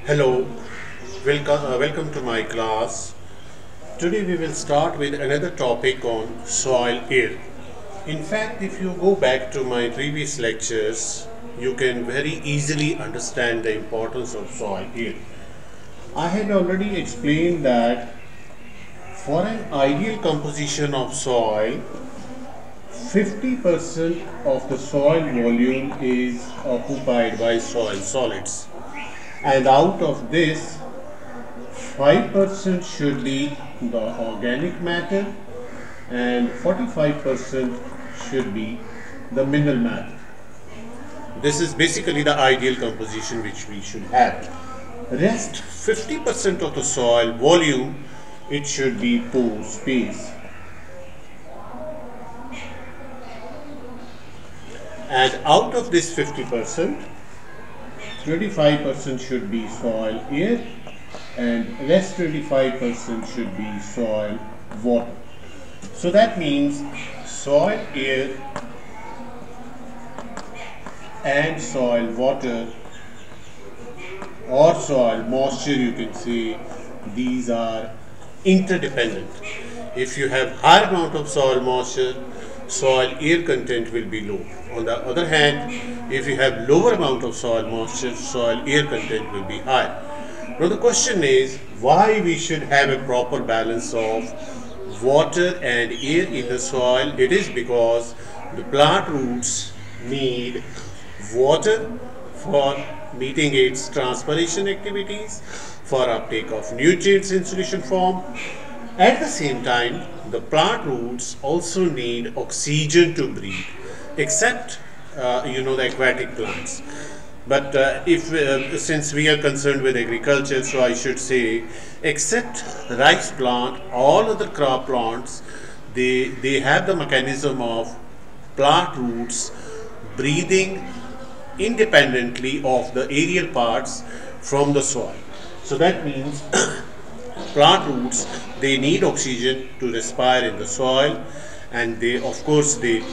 Hello, welcome to my class. Today we will start with another topic on soil air. In fact, if you go back to my previous lectures, you can very easily understand the importance of soil air. I had already explained that for an ideal composition of soil, 50% of the soil volume is occupied by soil solids, and out of this 5% should be the organic matter and 45% should be the mineral matter. This is basically the ideal composition which we should have. Rest 50% of the soil volume, it should be pore space. And out of this 50%, 25% should be soil air and rest 25% should be soil water. So that means soil air and soil water or soil moisture, you can say, these are interdependent. If you have higher amount of soil moisture, soil air content will be low. On the other hand, if you have lower amount of soil moisture, soil air content will be high. Now the question is why we should have a proper balance of water and air in the soil. It is because the plant roots need water for meeting its transpiration activities, for uptake of nutrients in solution form. At the same time, the plant roots also need oxygen to breathe, except the aquatic plants. But since we are concerned with agriculture, so I should say, except rice plant, all other crop plants, they have the mechanism of plant roots breathing independently of the aerial parts from the soil. So that means plant roots, they need oxygen to respire in the soil, and they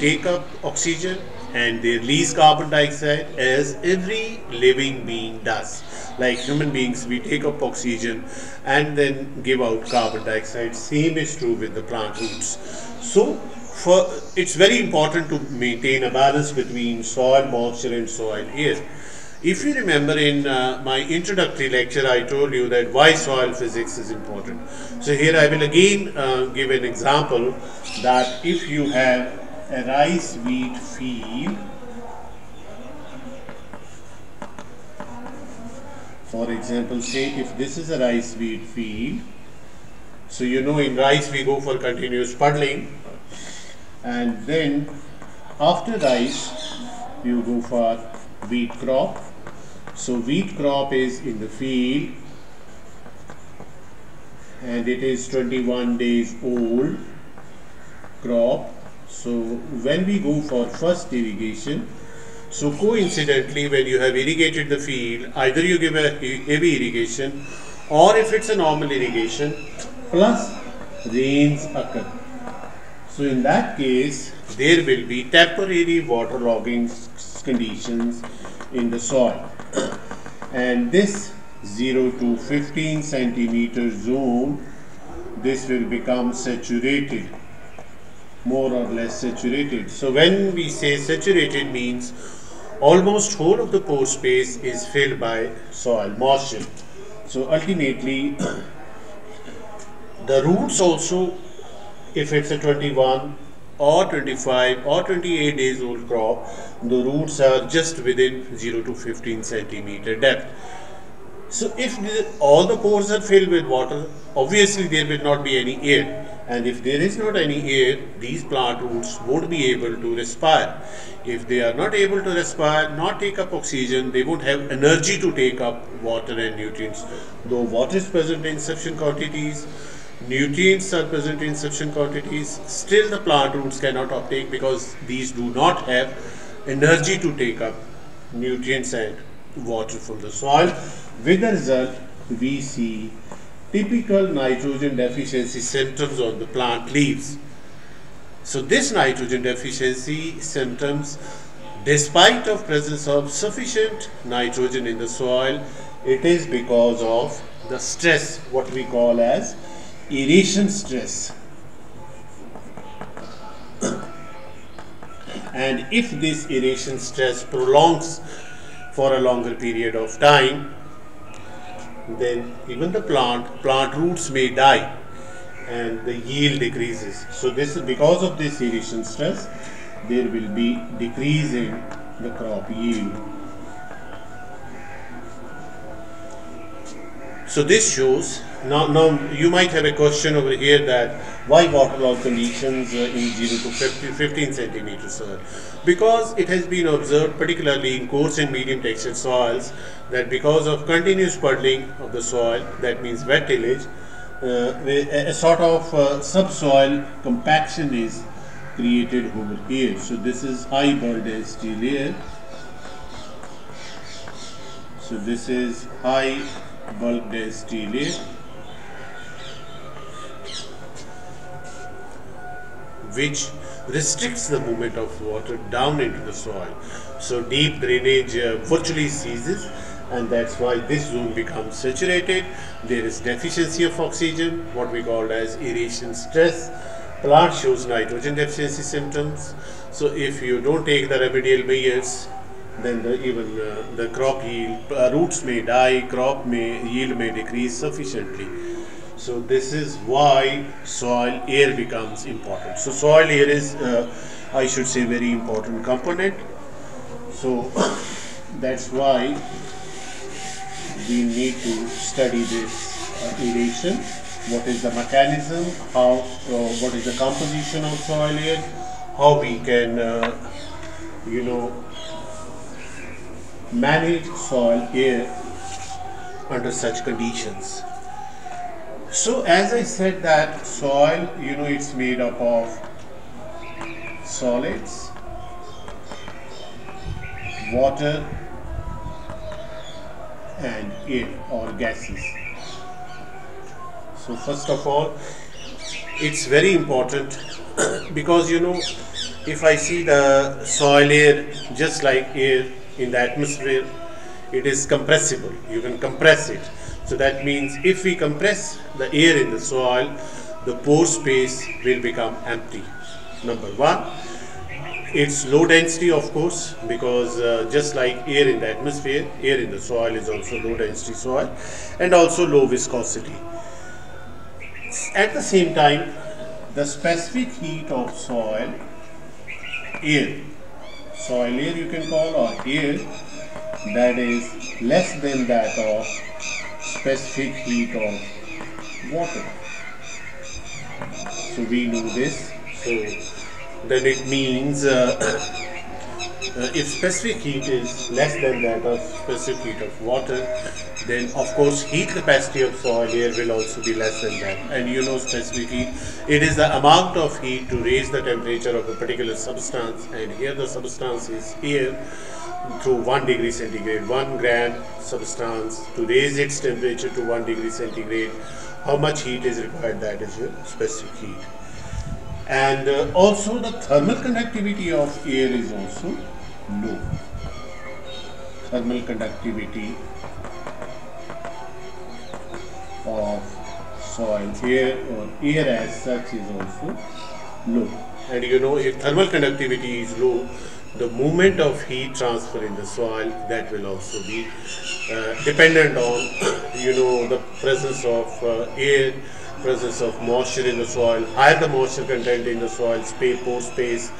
take up oxygen and they release carbon dioxide as every living being does. Like human beings, we take up oxygen and then give out carbon dioxide. Same is true with the plant roots. So it's very important to maintain a balance between soil moisture and soil air. If you remember in my introductory lecture, I told you that why soil physics is important. So here I will again give an example that if you have a rice wheat field, for example, say if this is a rice wheat field, so in rice we go for continuous puddling, and then after rice you go for wheat crop. So wheat crop is in the field and it is 21 days old crop. So when we go for first irrigation, so coincidentally when you have irrigated the field, either you give a heavy irrigation, or if it's a normal irrigation, plus rains occur. So in that case, there will be temporary waterlogging conditions in the soil, and this 0 to 15 centimeter zone, this will become saturated, more or less saturated. So when we say saturated, means almost whole of the pore space is filled by soil moisture. So ultimately the roots also, if it's a 21 or 25 or 28 days old crop, the roots are just within 0 to 15 centimeter depth. So if all the pores are filled with water, obviously there will not be any air. And if there is not any air, these plant roots won't be able to respire. If they are not able to respire, not take up oxygen, they won't have energy to take up water and nutrients. Though water is present in sufficient quantities, nutrients are present in sufficient quantities, still the plant roots cannot uptake because these do not have energy to take up nutrients and water from the soil. With the result, we see typical nitrogen deficiency symptoms on the plant leaves. So this nitrogen deficiency symptoms, despite of presence of sufficient nitrogen in the soil, It is because of the stress, what we call as aeration stress. And if this aeration stress prolongs for a longer period of time, then even the plant roots may die and the yield decreases. So this is because of this aeration stress, there will be decrease in the crop yield. So this shows, now you might have a question over here that why water loss conditions in 0 to 15 centimeter soil? Because it has been observed, particularly in coarse and medium textured soils, that because of continuous puddling of the soil, that means wet tillage, a sort of subsoil compaction is created over here. So this is high bulk density layer. So this is high bulk density layer, which restricts the movement of water down into the soil. So deep drainage virtually ceases, and that's why this zone becomes saturated. There is deficiency of oxygen, what we call as aeration stress. Plant shows nitrogen deficiency symptoms. So if you don't take the remedial measures, then even the crop yield, roots may die, yield may decrease sufficiently. So this is why soil air becomes important. So soil air is, I should say, very important component. So that's why we need to study this aeration. What is the mechanism? What is the composition of soil air? How we can, manage soil air under such conditions. So as I said that soil, it's made up of solids, water and air or gases. So first of all, it's very important because if I see the soil air just like air in the atmosphere, it is compressible. You can compress it. So that means if we compress the air in the soil, the pore space will become empty. Number one, it's low density, of course, because just like air in the atmosphere, air in the soil is also low density soil, and also low viscosity. At the same time, the specific heat of soil air you can call, or air, that is less than that of specific heat of water. So we know this. So then it means if specific heat is less than that of specific heat of water, then of course heat capacity of soil air will also be less than that. And specific heat, it is the amount of heat to raise the temperature of a particular substance, and here the substance is air, through 1 degree centigrade, 1 gram substance, to raise its temperature to 1 degree centigrade. How much heat is required? That is your specific heat. And also the thermal conductivity of air is also low. Thermal conductivity of soil air or air as such is also low. And if thermal conductivity is low, the movement of heat transfer in the soil, that will also be dependent on the presence of air, presence of moisture in the soil. Higher the moisture content in the soil, pore space,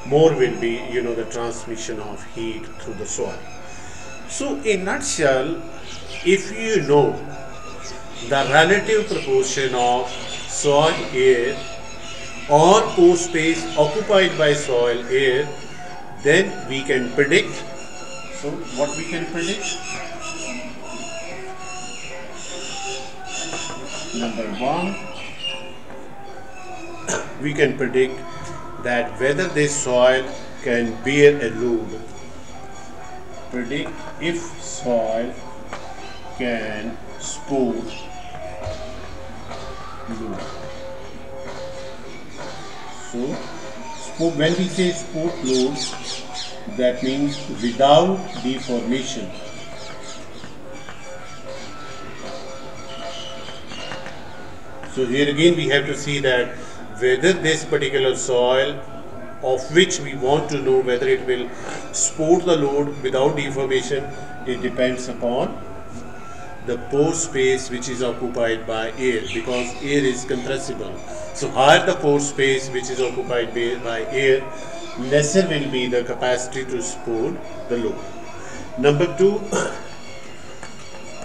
more will be the transmission of heat through the soil. So in nutshell, if you know the relative proportion of soil air or pore space occupied by soil air, then we can predict. So what we can predict? Number one, we can predict that whether this soil can bear a load. Predict if soil can support load. So when we say support load, that means without deformation. So here again we have to see that whether this particular soil of which we want to know whether it will support the load without deformation, it depends upon the pore space which is occupied by air, because air is compressible. So higher the pore space which is occupied by air, lesser will be the capacity to support the load. Number 2,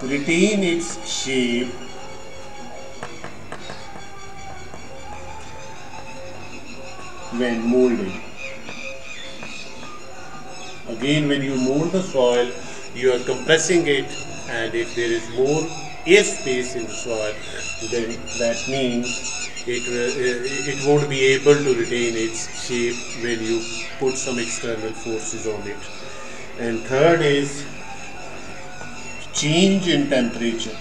retain its shape when molding. Again, when you mold the soil, you are compressing it, and if there is more air space in the soil, then that means it won't be able to retain its shape when you put some external forces on it. And third is change in temperature.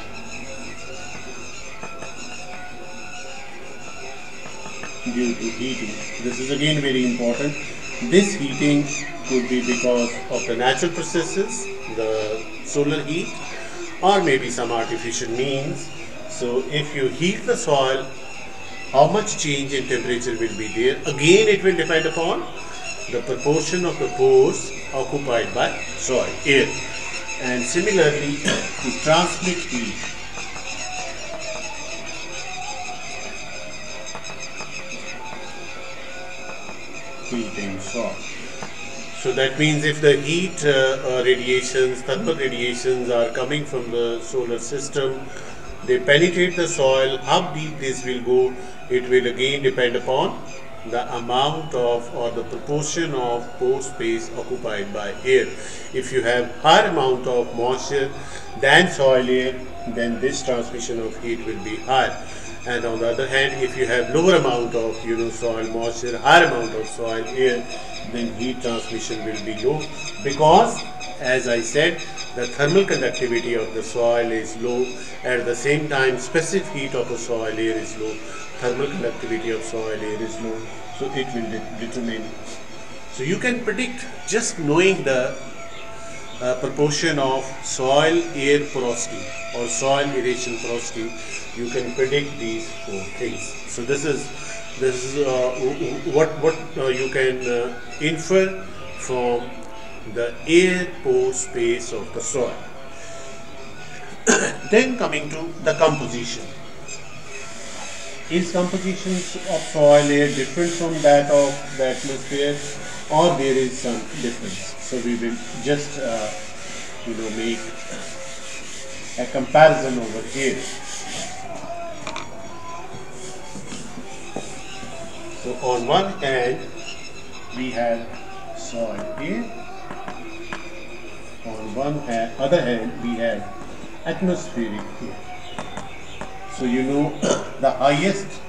Due to heating. This is again very important. This heating could be because of the natural processes, the solar heat, or maybe some artificial means. So if you heat the soil, how much change in temperature will be there? Again, it will depend upon the proportion of the pores occupied by soil, air. And similarly, to transmit heat, in soil. So that means if the heat radiations, thermal radiations are coming from the solar system, they penetrate the soil. How deep this will go, it will again depend upon the amount of or the proportion of pore space occupied by air. If you have higher amount of moisture than soil air, then this transmission of heat will be higher. And on the other hand, if you have lower amount of soil moisture, higher amount of soil air, then heat transmission will be low, because as I said, the thermal conductivity of the soil is low. At the same time, specific heat of the soil air is low, thermal conductivity of soil air is low, so it will determine. So you can predict, just knowing the proportion of soil air porosity or soil aeration porosity, you can predict these 4 things. So this is what you can infer from the air pore space of the soil. Then coming to the composition. Is composition of soil air different from that of the atmosphere, or there is some difference? So we will just make a comparison over here. So on one hand we have soil air, on other hand we have atmospheric air. So the highest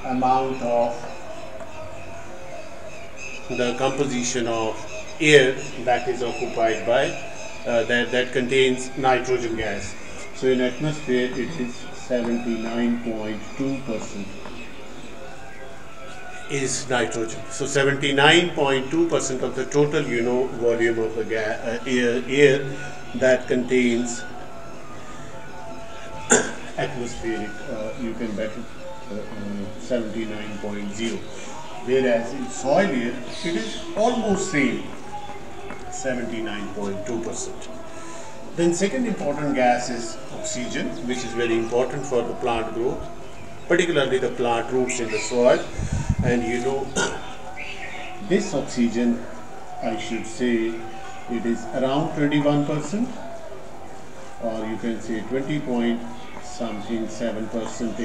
amount of the composition of air that is occupied by that contains nitrogen gas. So in atmosphere it is 79.2% is nitrogen. So 79.2% of the total volume of the air that contains atmospheric, you can better 79.0, whereas in soil air it is almost same, 79.2%. Then second important gas is oxygen, which is very important for the plant growth, particularly the plant roots in the soil. And this oxygen, I should say, it is around 21%, or you can say 20.7%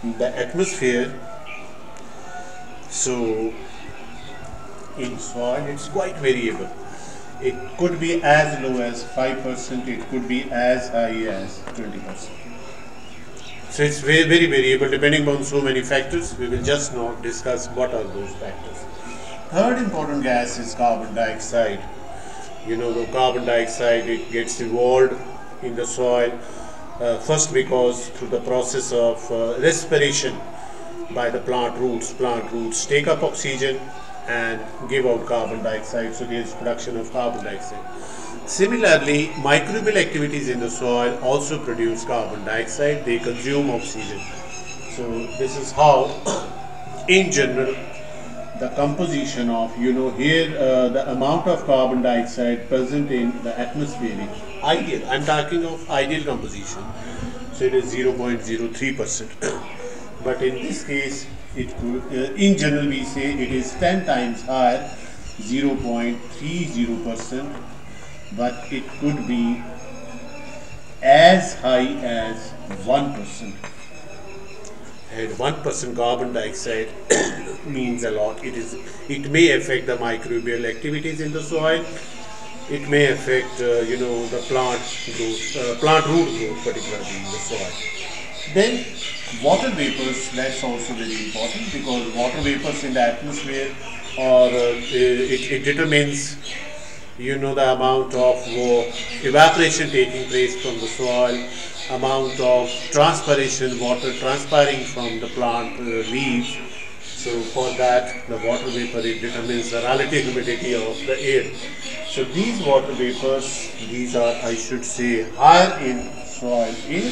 in the atmosphere. So in soil it's quite variable. It could be as low as 5%, it could be as high as 20%. So it's very, very variable depending on so many factors. We will just now discuss what are those factors. Third important gas is carbon dioxide. The carbon dioxide, it gets evolved in the soil, first because through the process of respiration by the plant roots take up oxygen and give out carbon dioxide. So there is production of carbon dioxide. Similarly, microbial activities in the soil also produce carbon dioxide. They consume oxygen. So this is how, in general, the composition of, here the amount of carbon dioxide present in the atmosphere is ideal. I'm talking of ideal composition. So it is 0.03%. But in this case, it could, in general, we say it is 10 times higher, 0.30%, but it could be as high as 1%. And 1% carbon dioxide means a lot. It may affect the microbial activities in the soil. It may affect, the plant growth, plant root growth, particularly in the soil. Then water vapors, that's also very important, because water vapors in the atmosphere, or it determines, the amount of evaporation taking place from the soil, amount of transpiration, water transpiring from the plant leaves. So for that, the water vapor, it determines the relative humidity of the air. So these water vapors, these are, I should say, higher in soil air,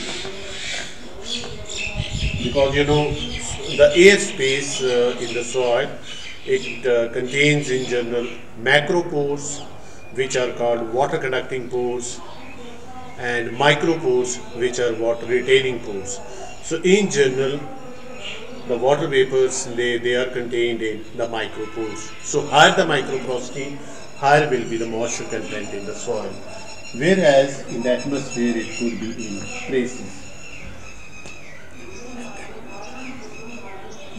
because the air space in the soil, it contains in general macropores, which are called water conducting pores, and micropores, which are water retaining pores. So in general, the water vapors, they are contained in the micropores. So higher the microporosity, higher will be the moisture content in the soil, whereas in the atmosphere it could be in traces.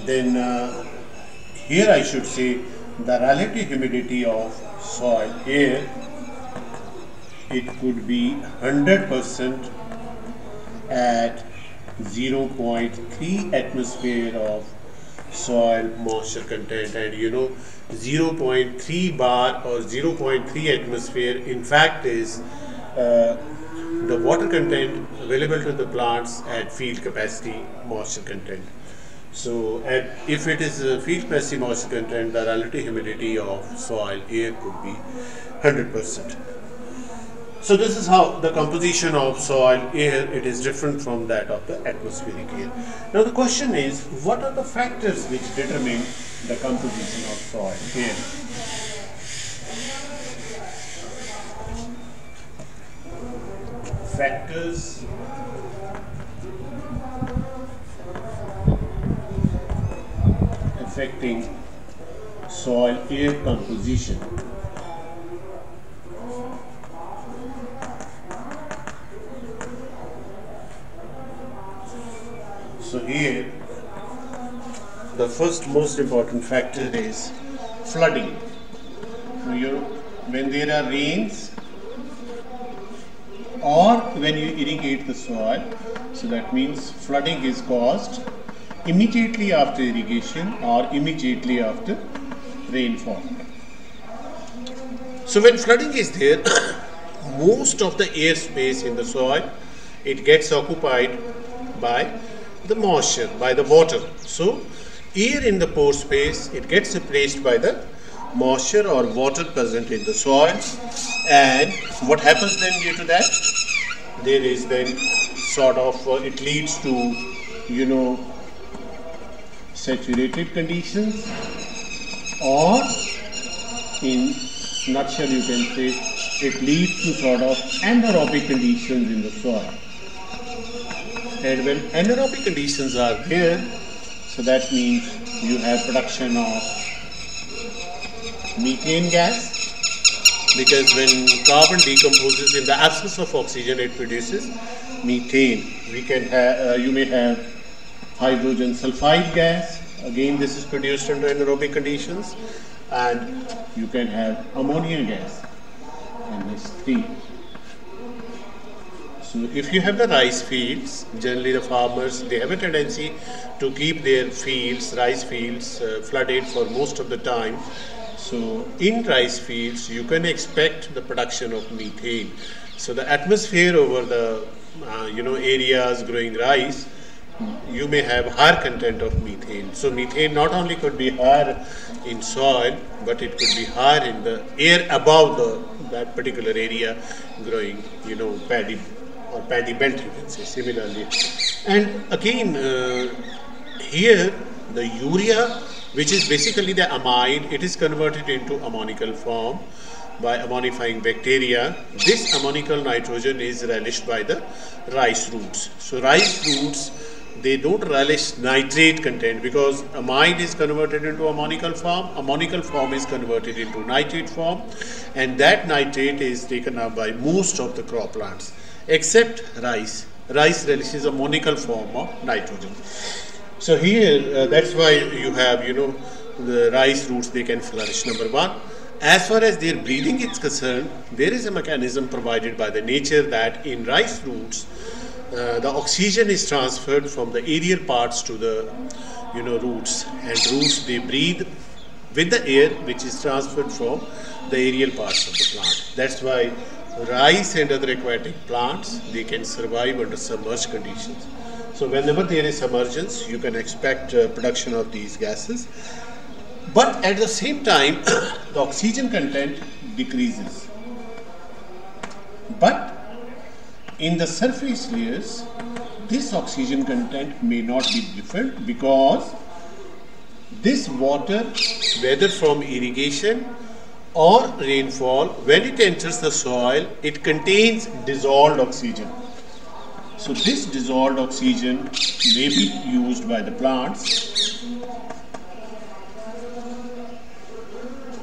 Then here I should say the relative humidity of soil air, it could be 100% at 0.3 atmosphere of soil moisture content, and 0.3 bar or 0.3 atmosphere in fact is the water content available to the plants at field capacity moisture content. So if it is field capacity moisture content, the relative humidity of soil air could be 100%. So this is how the composition of soil air, it is different from that of the atmospheric air. Now the question is, what are the factors which determine the composition of soil air? Factors affecting soil air composition. So here, the first most important factor is flooding. When there are rains or when you irrigate the soil, so that means flooding is caused immediately after irrigation or immediately after rainfall. So when flooding is there, most of the air space in the soil, it gets occupied by the moisture, by the water. So air in the pore space, it gets replaced by the moisture or water present in the soil. And what happens then due to that? There is then sort of, it leads to, saturated conditions, or in nutshell you can say it leads to sort of anaerobic conditions in the soil. And when anaerobic conditions are there, so that means you have production of methane gas, because when carbon decomposes in the absence of oxygen, it produces methane. We can have, you may have hydrogen sulfide gas. Again, this is produced under anaerobic conditions, and you can have ammonia gas, NH3. So if you have the rice fields, generally the farmers, they have a tendency to keep their fields, rice fields, flooded for most of the time. So in rice fields, you can expect the production of methane. So the atmosphere over the areas growing rice, you may have higher content of methane. So methane not only could be higher in soil, but it could be higher in the air above that particular area growing, paddy or paddy belt, you can say similarly. And again, here the urea, which is basically the amide, it is converted into ammonical form by ammonifying bacteria. This ammonical nitrogen is relished by the rice roots. So rice roots, they don't relish nitrate content because amide is converted into ammonical form is converted into nitrate form, and that nitrate is taken up by most of the crop plants except rice. Rice relishes ammonical form of nitrogen. So here, that's why you have, the rice roots, they can flourish. Number one, as far as their breathing is concerned, there is a mechanism provided by the nature that in rice roots, the oxygen is transferred from the aerial parts to the, roots, and roots, they breathe with the air which is transferred from the aerial parts of the plant. That's why rice and other aquatic plants, they can survive under submerged conditions. So whenever there is submergence, you can expect production of these gases. But at the same time, the oxygen content decreases. But in the surface layers, this oxygen content may not be different because this water, whether from irrigation or rainfall, when it enters the soil, it contains dissolved oxygen. So this dissolved oxygen may be used by the plants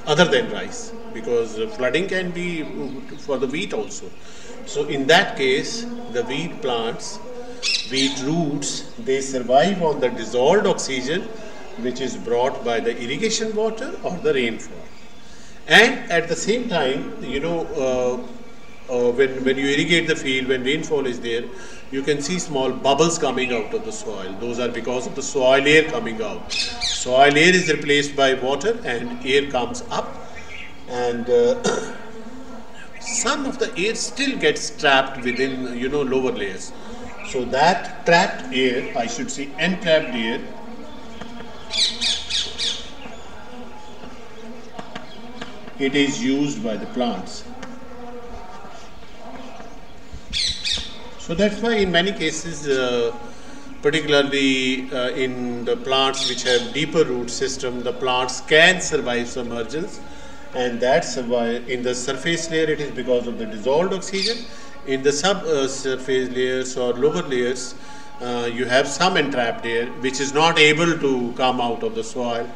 other than rice, because flooding can be for the wheat also. So in that case, the wheat plants, wheat roots, they survive on the dissolved oxygen which is brought by the irrigation water or the rainfall. And at the same time, when you irrigate the field, when rainfall is there, you can see small bubbles coming out of the soil. Those are because of the soil air coming out. Soil air is replaced by water and air comes up, and some of the air still gets trapped within, lower layers. So that trapped air, I should say entrapped air, it is used by the plants. So that's why in many cases, particularly in the plants which have deeper root system, the plants can survive submergence, and that survive in the surface layer, it is because of the dissolved oxygen. In the subsurface layers or lower layers, you have some entrapped air which is not able to come out of the soil.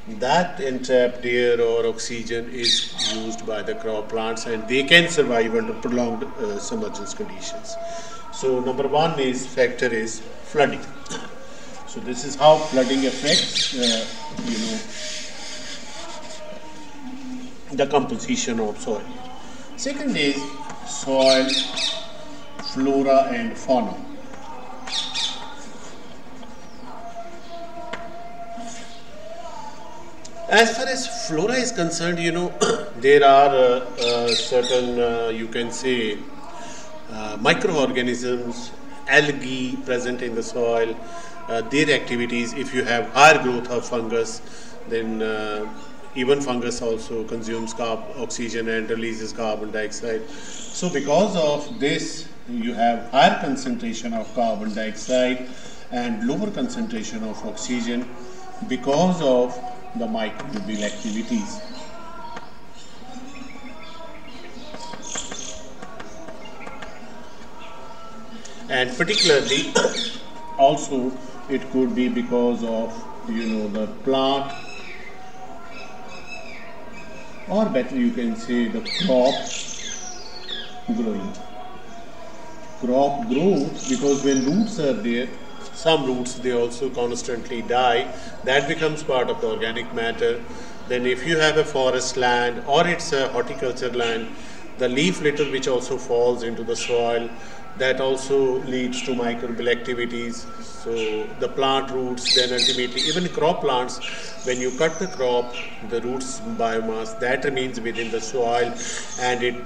That entrapped air or oxygen is used by the crop plants, and they can survive under prolonged submergence conditions. So number one is factor is flooding. So this is how flooding affects, the composition of soil. Second is soil, flora and fauna. As far as flora is concerned, there are certain, you can say, microorganisms, algae present in the soil, their activities. If you have higher growth of fungus, then even fungus also consumes oxygen and releases carbon dioxide. So because of this, you have higher concentration of carbon dioxide and lower concentration of oxygen because of the microbial activities. And particularly also it could be because of the plant, or better you can say the crop growing. Crop growth, because when roots are there, some roots they also constantly die, that becomes part of the organic matter. Then if you have a forest land or it's a horticulture land, The leaf litter which also falls into the soil, that also leads to microbial activities. So the plant roots, then ultimately even crop plants, when you cut the crop, the roots biomass that remains within the soil, and it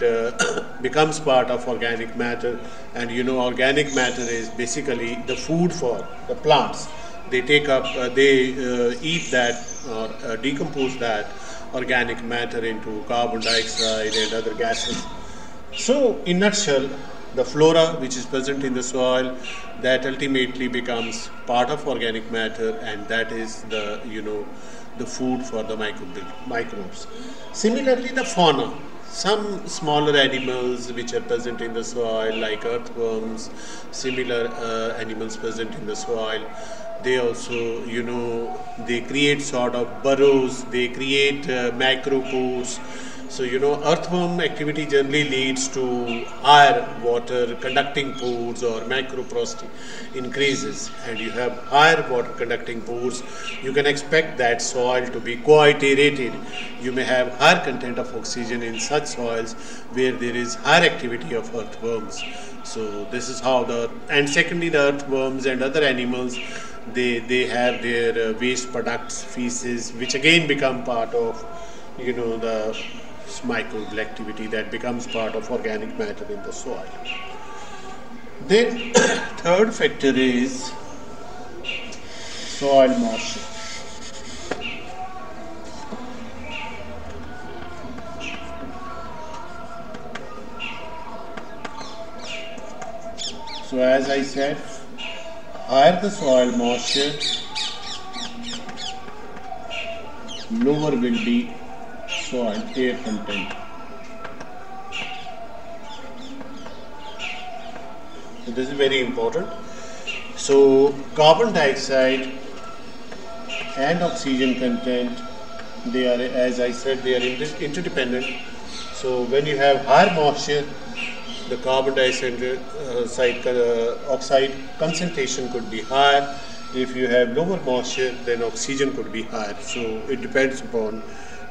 becomes part of organic matter. And organic matter is basically the food for the plants. They take up, they eat that or decompose that organic matter into carbon dioxide and other gases. So, in nutshell, the flora which is present in the soil, that ultimately becomes part of organic matter, and that is the food for the microbes. Similarly, the fauna, some smaller animals which are present in the soil, like earthworms, similar animals present in the soil, they also they create sort of burrows, they create macropores. So earthworm activity generally leads to higher water conducting pores, or macroporosity increases, and you have higher water conducting pores, you can expect that soil to be quite aerated. You may have higher content of oxygen in such soils where there is higher activity of earthworms. So this is how and secondly, the earthworms and other animals, they have their waste products, feces, which again become part of the microbial activity that becomes part of organic matter in the soil. Then third factor is soil moisture. So as I said, higher the soil moisture, lower will be soil air content. So this is very important. So carbon dioxide and oxygen content, they are, as I said, they are interdependent. So when you have higher moisture, the carbon dioxide oxide concentration could be higher. If you have lower moisture, then oxygen could be higher. So it depends upon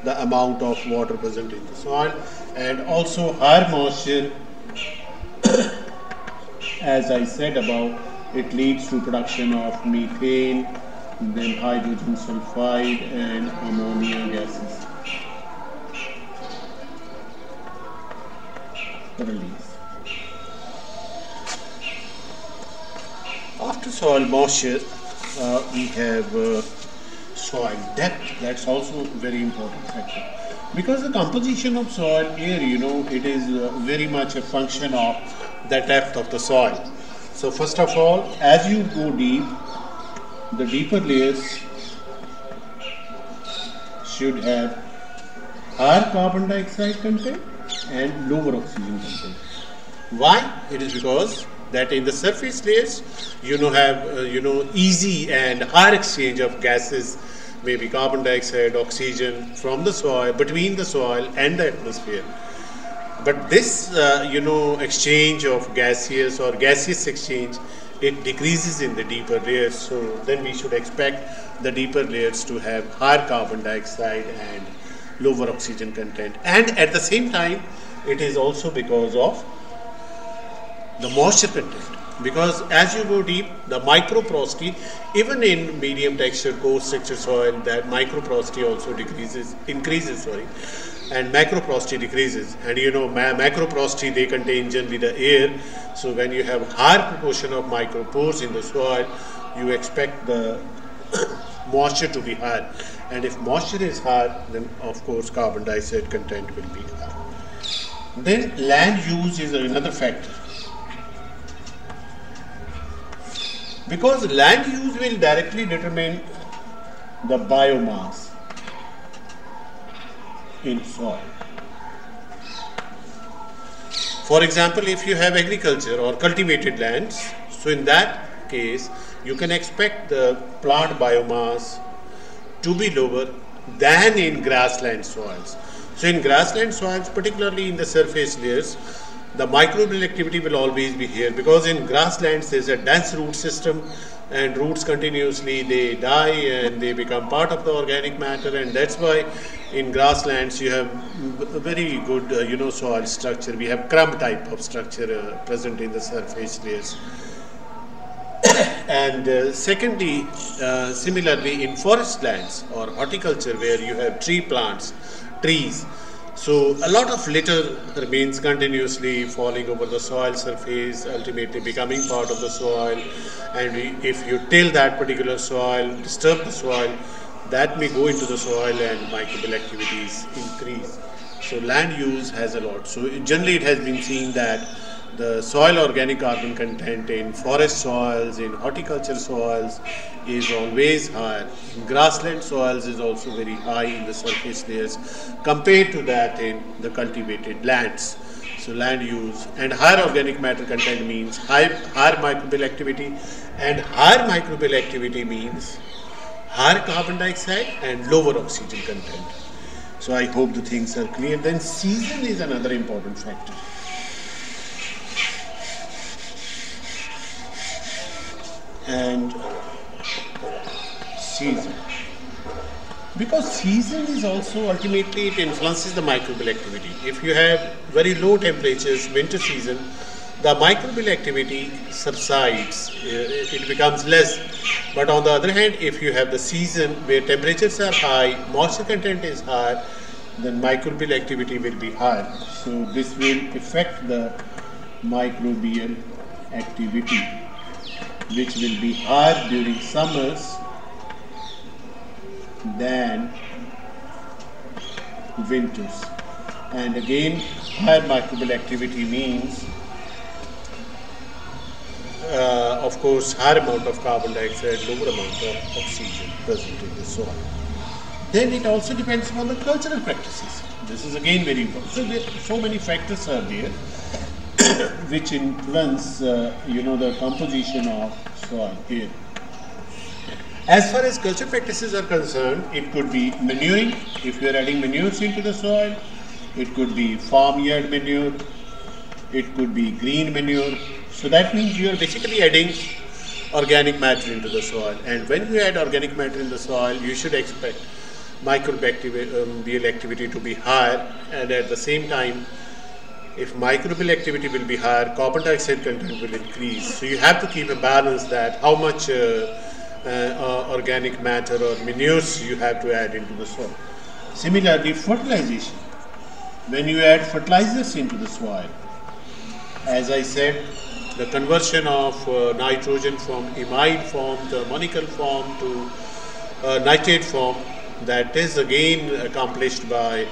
the amount of water present in the soil. And also higher moisture, as I said above, it leads to production of methane, then hydrogen sulfide and ammonia gases release. After soil moisture, we have soil depth. That's also a very important factor, because the composition of soil here, it is very much a function of the depth of the soil. So first of all, as you go deep, the deeper layers should have higher carbon dioxide content and lower oxygen content. Why? It is because that in the surface layers, have easy and higher exchange of gases, maybe carbon dioxide, oxygen from the soil, between the soil and the atmosphere. But this exchange of gaseous or gaseous exchange, it decreases in the deeper layers. So then we should expect the deeper layers to have higher carbon dioxide and lower oxygen content. And at the same time, it is also because of the moisture content, because as you go deep, the microporosity, even in medium texture, coarse texture soil, that microporosity also increases, and macroporosity decreases. And macroporosity, they contain generally the air. So when you have higher proportion of micropores in the soil, you expect the moisture to be higher. And if moisture is higher, then of course carbon dioxide content will be higher. Then land use is another factor, because land use will directly determine the biomass in soil. For example, if you have agriculture or cultivated lands, so in that case, you can expect the plant biomass to be lower than in grassland soils. So in grassland soils, particularly in the surface layers, the microbial activity will always be here, because in grasslands there is a dense root system, and roots continuously they die and they become part of the organic matter, and that's why in grasslands you have a very good soil structure. We have crumb type of structure present in the surface layers. And secondly, similarly in forest lands or horticulture where you have trees, so a lot of litter remains continuously falling over the soil surface, ultimately becoming part of the soil. And if you till that particular soil, disturb the soil, that may go into the soil and microbial activities increase. So land use has a lot. So generally it has been seen that the soil organic carbon content in forest soils, in horticulture soils is always higher. In grassland soils is also very high in the surface layers compared to that in the cultivated lands. So land use and higher organic matter content means higher microbial activity, and higher microbial activity means higher carbon dioxide and lower oxygen content. So I hope the things are clear. Then season is another important factor. And season, because season is also ultimately it influences the microbial activity. If you have very low temperatures, winter season, the microbial activity subsides, it becomes less. But on the other hand, if you have the season where temperatures are high, moisture content is high, then microbial activity will be higher. So this will affect the microbial activity, which will be higher during summers than winters. And again, higher microbial activity means of course higher amount of carbon dioxide, lower amount of oxygen present in the soil. Then it also depends upon the cultural practices. This is again very important. So many factors are there which influence the composition of soil here. As far as culture practices are concerned, it could be manuring, if you are adding manures into the soil. It could be farmyard manure. It could be green manure. So that means you are basically adding organic matter into the soil. And when you add organic matter in the soil, you should expect microbial activity to be higher, and at the same time, if microbial activity will be higher, carbon dioxide content will increase. So you have to keep a balance that how much organic matter or manures you have to add into the soil. Similarly, fertilization. When you add fertilizers into the soil, as I said, the conversion of nitrogen from imide form to ammonical form to nitrate form, that is again accomplished by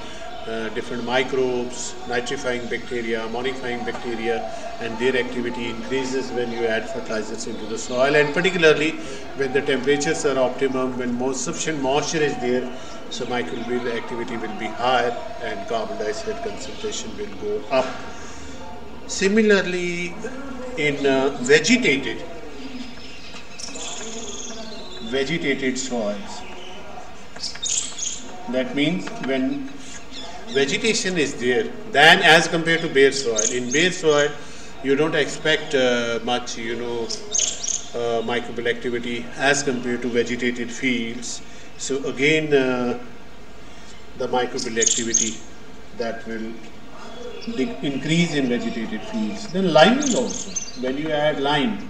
different microbes, nitrifying bacteria, ammodifying bacteria, and their activity increases when you add fertilizers into the soil, and particularly when the temperatures are optimum, when sufficient moisture is there, so microbial activity will be higher and carbon dioxide concentration will go up. Similarly, in vegetated soils, that means when vegetation is there, then as compared to bare soil. In bare soil, you don't expect much, microbial activity as compared to vegetated fields. So again, the microbial activity that will increase in vegetated fields. Then liming also, when you add lime,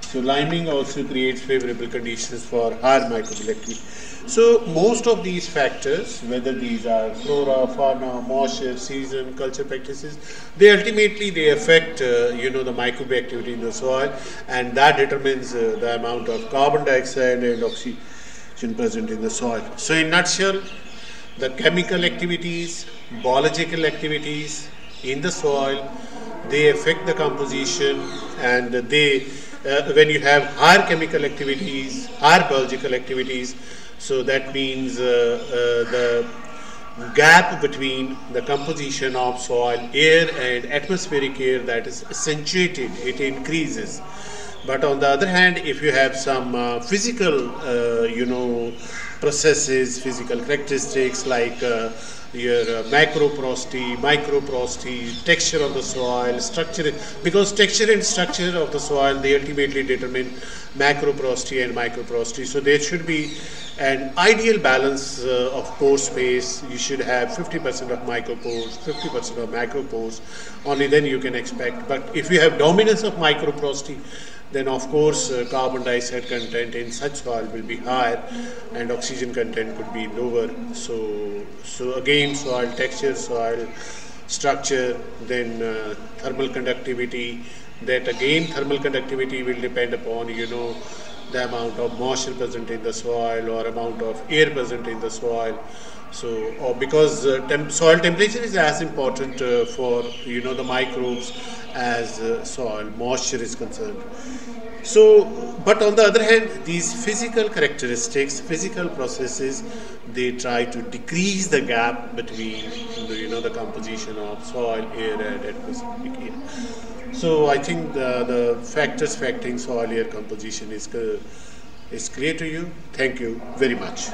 so liming also creates favorable conditions for higher microbial activity. So most of these factors, whether these are flora, fauna, moisture, season, culture practices, they ultimately affect the microbial activity in the soil, and that determines the amount of carbon dioxide and oxygen present in the soil. So in nutshell, the chemical activities, biological activities in the soil, they affect the composition, and when you have higher chemical activities, higher biological activities, so that means the gap between the composition of soil, air and atmospheric air, that is accentuated, it increases. But on the other hand, if you have some physical processes, physical characteristics like your macro porosity, micro porosity, texture of the soil, structure, because texture and structure of the soil, they ultimately determine macro porosity and micro porosity. So there should be an ideal balance of pore space. You should have 50% of micro pores, 50% of macro pores. Only then you can expect. But if you have dominance of micro porosity, then of course carbon dioxide content in such soil will be higher and oxygen content could be lower. So again, soil texture, soil structure, then thermal conductivity. That again, thermal conductivity will depend upon, the amount of moisture present in the soil or amount of air present in the soil. So, or because soil temperature is as important for the microbes as soil moisture is concerned. So, but on the other hand, these physical characteristics, physical processes, they try to decrease the gap between the composition of soil, air, and atmospheric air. So I think the factors affecting soil air composition is clear to you. Thank you very much.